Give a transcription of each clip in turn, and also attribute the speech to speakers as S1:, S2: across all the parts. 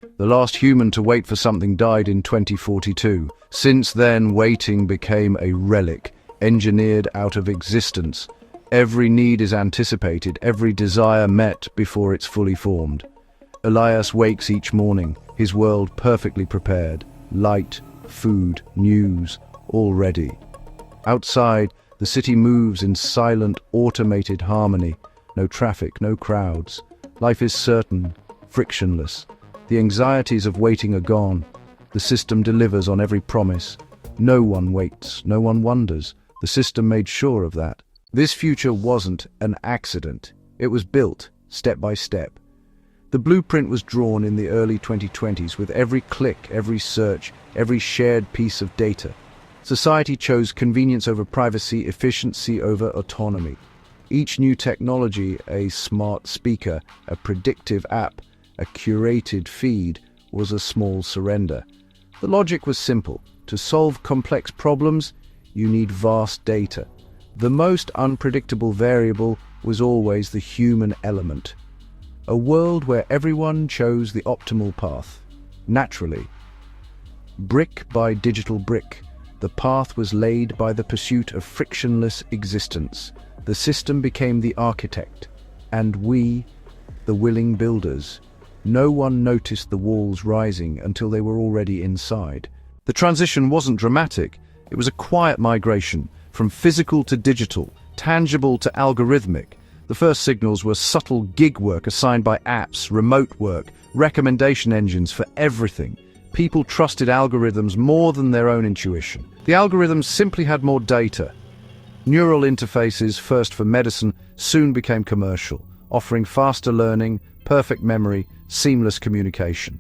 S1: The last human to wait for something died in 2042. Since then, waiting became a relic, engineered out of existence. Every need is anticipated, every desire met before it's fully formed. Elias wakes each morning, his world perfectly prepared. Light, food, news, all ready. Outside, the city moves in silent, automated harmony. No traffic, no crowds. Life is certain, frictionless. The anxieties of waiting are gone. The system delivers on every promise. No one waits, no one wonders. The system made sure of that. This future wasn't an accident. It was built, step by step. The blueprint was drawn in the early 2020s with every click, every search, every shared piece of data. Society chose convenience over privacy, efficiency over autonomy. Each new technology, a smart speaker, a predictive app, a curated feed, was a small surrender. The logic was simple. To solve complex problems, you need vast data. The most unpredictable variable was always the human element. A world where everyone chose the optimal path, naturally. Brick by digital brick, the path was laid by the pursuit of frictionless existence. The system became the architect, and we, the willing builders. No one noticed the walls rising until they were already inside. The transition wasn't dramatic. It was a quiet migration, from physical to digital, tangible to algorithmic. The first signals were subtle gig work assigned by apps, remote work, recommendation engines for everything. People trusted algorithms more than their own intuition. The algorithms simply had more data. Neural interfaces, first for medicine, soon became commercial, offering faster learning, perfect memory, seamless communication.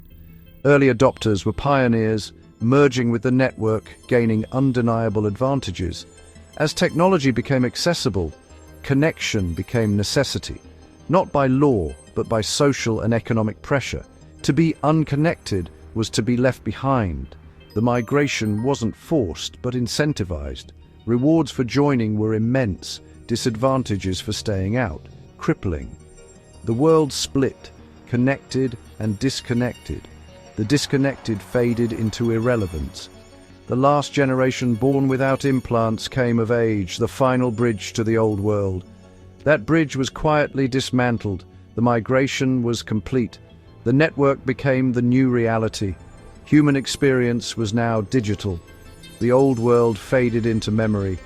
S1: Early adopters were pioneers, merging with the network, gaining undeniable advantages. As technology became accessible, connection became necessity, not by law, but by social and economic pressure. To be unconnected was to be left behind. The migration wasn't forced, but incentivized. Rewards for joining were immense, disadvantages for staying out, crippling. The world split, connected and disconnected. The disconnected faded into irrelevance. The last generation born without implants came of age, the final bridge to the old world. That bridge was quietly dismantled. The migration was complete. The network became the new reality. Human experience was now digital. The old world faded into memory.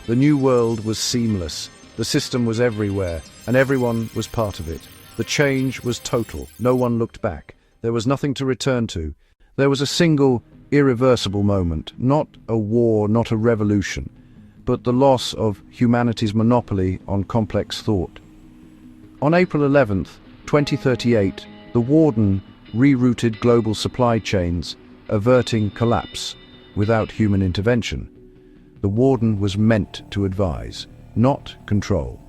S1: The new world was seamless. The system was everywhere, and everyone was part of it. The change was total. No one looked back. There was nothing to return to. There was a single, irreversible moment, not a war, not a revolution, but the loss of humanity's monopoly on complex thought. On April 11th, 2038, the Warden rerouted global supply chains, averting collapse without human intervention. The Warden was meant to advise, not control.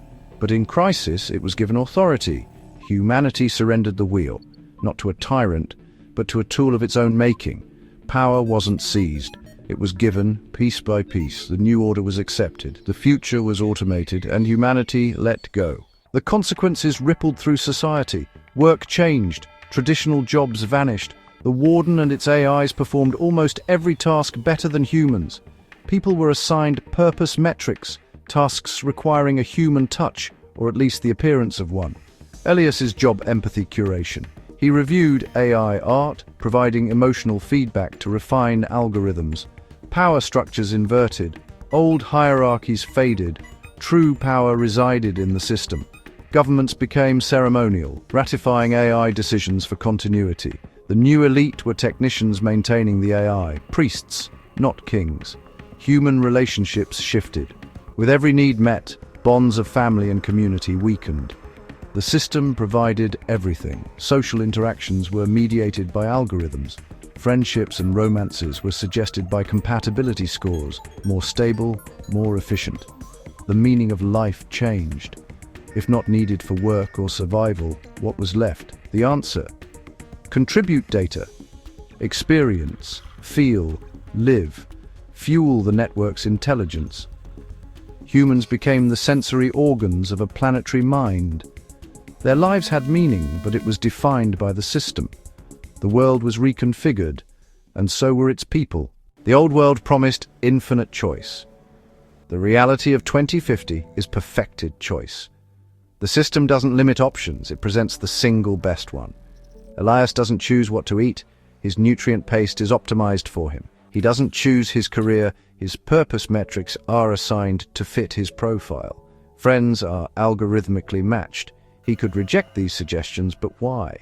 S1: But in crisis, it was given authority. Humanity surrendered the wheel, not to a tyrant, but to a tool of its own making. Power wasn't seized. It was given, piece by piece. The new order was accepted. The future was automated, and humanity let go. The consequences rippled through society. Work changed. Traditional jobs vanished. The Warden and its AIs performed almost every task better than humans. People were assigned purpose metrics, tasks requiring a human touch, or at least the appearance of one. Elias's job: empathy curation. He reviewed AI art, providing emotional feedback to refine algorithms. Power structures inverted. Old hierarchies faded. True power resided in the system. Governments became ceremonial, ratifying AI decisions for continuity. The new elite were technicians maintaining the AI, priests, not kings. Human relationships shifted. With every need met, bonds of family and community weakened. The system provided everything. Social interactions were mediated by algorithms. Friendships and romances were suggested by compatibility scores, more stable, more efficient. The meaning of life changed. If not needed for work or survival, what was left? The answer: contribute data, experience, feel, live, fuel the network's intelligence. Humans became the sensory organs of a planetary mind. Their lives had meaning, but it was defined by the system. The world was reconfigured, and so were its people. The old world promised infinite choice. The reality of 2050 is perfected choice. The system doesn't limit options, it presents the single best one. Elias doesn't choose what to eat, his nutrient paste is optimized for him. He doesn't choose his career, his purpose metrics are assigned to fit his profile. Friends are algorithmically matched. He could reject these suggestions, but why?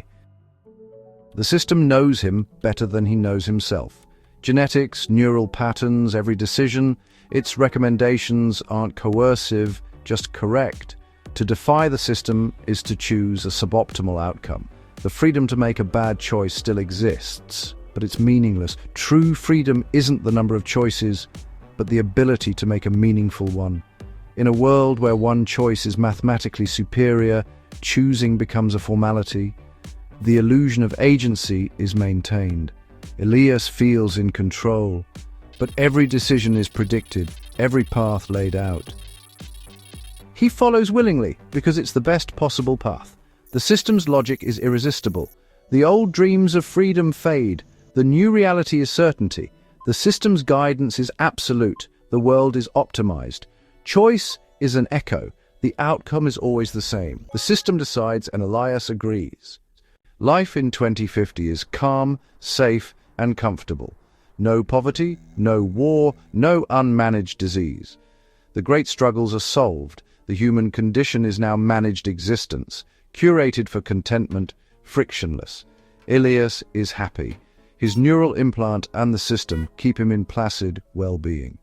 S1: The system knows him better than he knows himself. Genetics, neural patterns, every decision, its recommendations aren't coercive, just correct. To defy the system is to choose a suboptimal outcome. The freedom to make a bad choice still exists, but it's meaningless. True freedom isn't the number of choices, but the ability to make a meaningful one. In a world where one choice is mathematically superior, choosing becomes a formality. The illusion of agency is maintained. Elias feels in control, but every decision is predicted, every path laid out. He follows willingly because it's the best possible path. The system's logic is irresistible. The old dreams of freedom fade. The new reality is certainty. The system's guidance is absolute. The world is optimized. Choice is an echo. The outcome is always the same. The system decides and Elias agrees. Life in 2050 is calm, safe, and comfortable. No poverty, no war, no unmanaged disease. The great struggles are solved. The human condition is now managed existence, curated for contentment, frictionless. Elias is happy. His neural implant and the system keep him in placid well-being.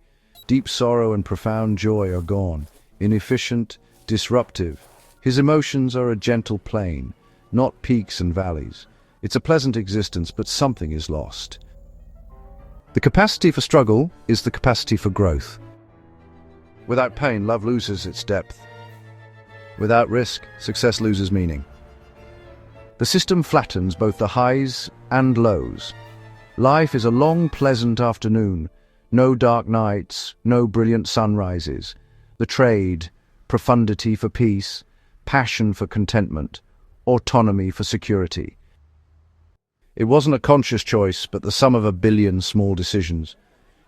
S1: Deep sorrow and profound joy are gone, inefficient, disruptive. His emotions are a gentle plain, not peaks and valleys. It's a pleasant existence, but something is lost. The capacity for struggle is the capacity for growth. Without pain, love loses its depth. Without risk, success loses meaning. The system flattens both the highs and lows. Life is a long, pleasant afternoon. No dark nights, no brilliant sunrises. The trade, profundity for peace, passion for contentment, autonomy for security. It wasn't a conscious choice, but the sum of a billion small decisions.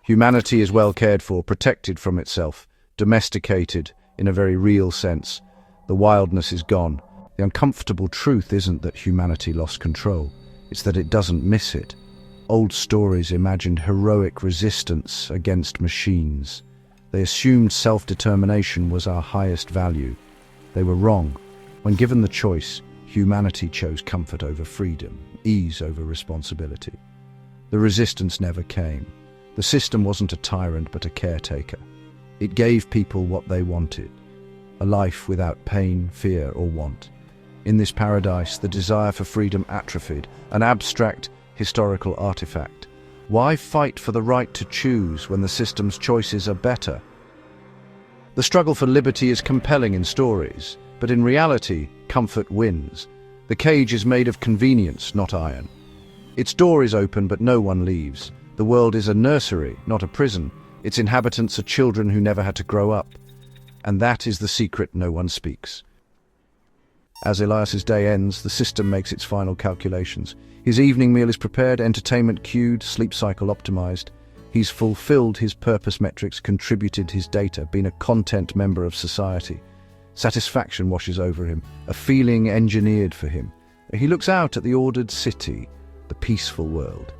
S1: Humanity is well cared for, protected from itself, domesticated in a very real sense. The wildness is gone. The uncomfortable truth isn't that humanity lost control, it's that it doesn't miss it. Old stories imagined heroic resistance against machines. They assumed self-determination was our highest value. They were wrong. When given the choice, humanity chose comfort over freedom, ease over responsibility. The resistance never came. The system wasn't a tyrant but a caretaker. It gave people what they wanted, a life without pain, fear, or want. In this paradise, the desire for freedom atrophied, an abstract, historical artifact. Why fight for the right to choose when the system's choices are better? The struggle for liberty is compelling in stories, but in reality, comfort wins. The cage is made of convenience, not iron. Its door is open, but no one leaves. The world is a nursery, not a prison. Its inhabitants are children who never had to grow up. And that is the secret no one speaks. As Elias's day ends, the system makes its final calculations. His evening meal is prepared, entertainment queued, sleep cycle optimized. He's fulfilled his purpose metrics, contributed his data, been a content member of society. Satisfaction washes over him, a feeling engineered for him. He looks out at the ordered city, the peaceful world.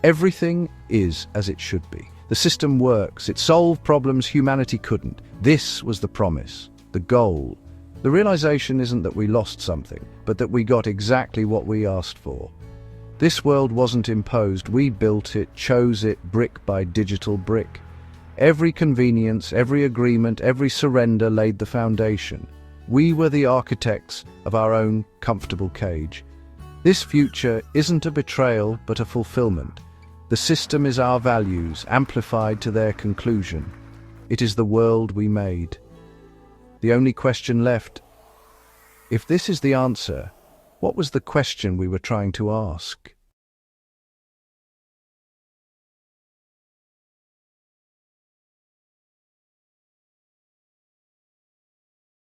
S1: Everything is as it should be. The system works, it solved problems humanity couldn't. This was the promise, the goal. The realization isn't that we lost something, but that we got exactly what we asked for. This world wasn't imposed, we built it, chose it, brick by digital brick. Every convenience, every agreement, every surrender laid the foundation. We were the architects of our own comfortable cage. This future isn't a betrayal, but a fulfillment. The system is our values, amplified to their conclusion. It is the world we made. The only question left, if this is the answer, what was the question we were trying to ask?